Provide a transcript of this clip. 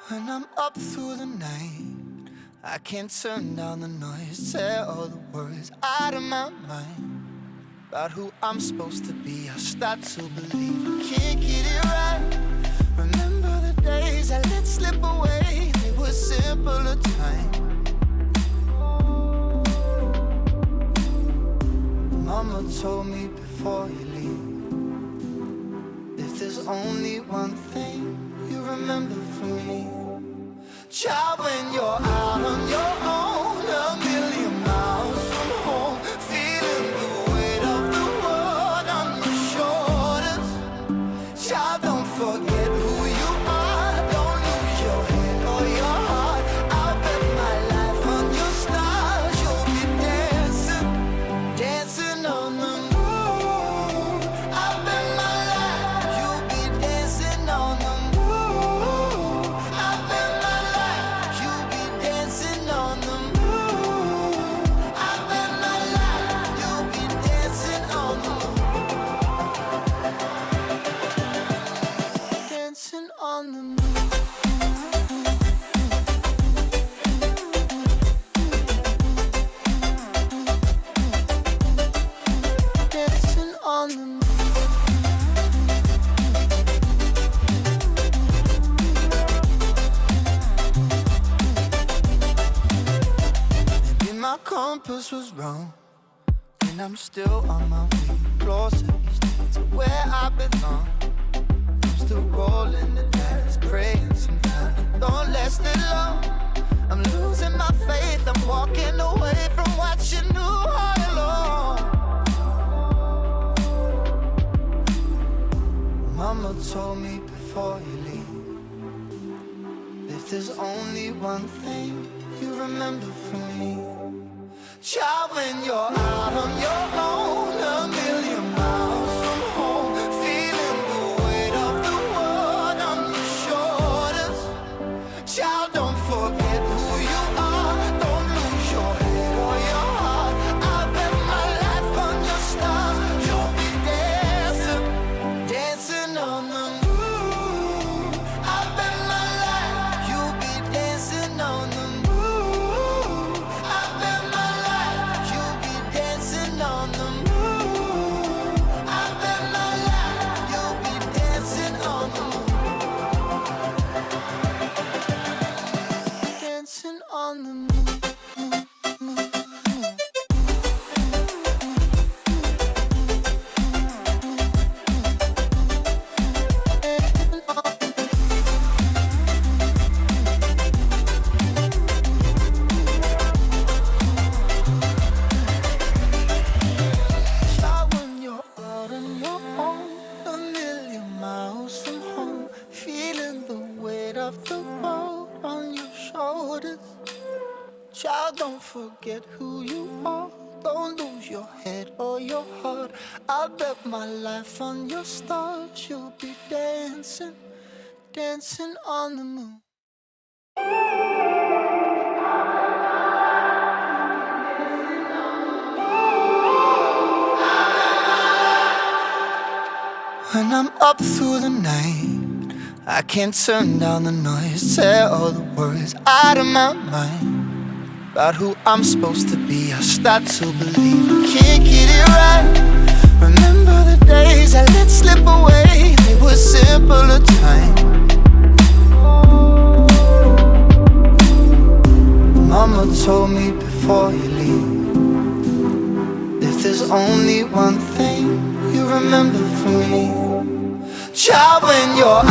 When I'm up through the night, I can't turn down the noise. Tear all the words out of my mind about who I'm supposed to be. I start to believe I can't get it right. Remember the days I let slip away. They were simpler times. Mama told me before you leave, if there's only one thing you remember from me, child, when you're out on your own, a million miles from home, feeling the weight of the world on your shoulders. Child, don't forget who you are. Don't lose your head or your heart. I'll bet my life on your stars. You'll be dancing, dancing on the moon. I'll bet my life you'll be dancing on the moon. I'll bet my life you'll be dancing on the moon. I'll bet my life you'll be dancing on the moon. Dancing on the moon. Dancing on the moon. Maybe my compass was wrong, and I'm still on my way closer each day to where I belong. I'm still rolling the dice, praying sometimes it don't last it long. I'm losing my faith, I'm walking away from what you knew all along. Mama told me before you leave, if there's only one thing you remember from me, child, when you're out on your own, a million miles from home, feeling the weight of the world on your shoulders. Child, don't forget who you are. Don't lose your head or your heart. I'll bet my life on your stars. You'll be dancing, dancing on the moon. I'll bet my life you'll be dancing on the moon. I'll bet my life you'll be dancing on the moon. I'll bet my life you'll be dancing on the moon. Dancing on the moon. Child, when you're out on your own, a million miles from home, feeling the weight of the world on your shoulders. Child, don't forget who you are. Don't lose your head or your heart. I'll bet my life on your stars. You'll be dancing, dancing on the moon. When I'm up through the night, I can't turn down the noise. Tear all the words out of my mind about who I'm supposed to be. I start to believe I can't get it right. Remember the days I let slip away. They were simpler times. Mama told me before you leave, if there's only one thing you remember from me, child, when you're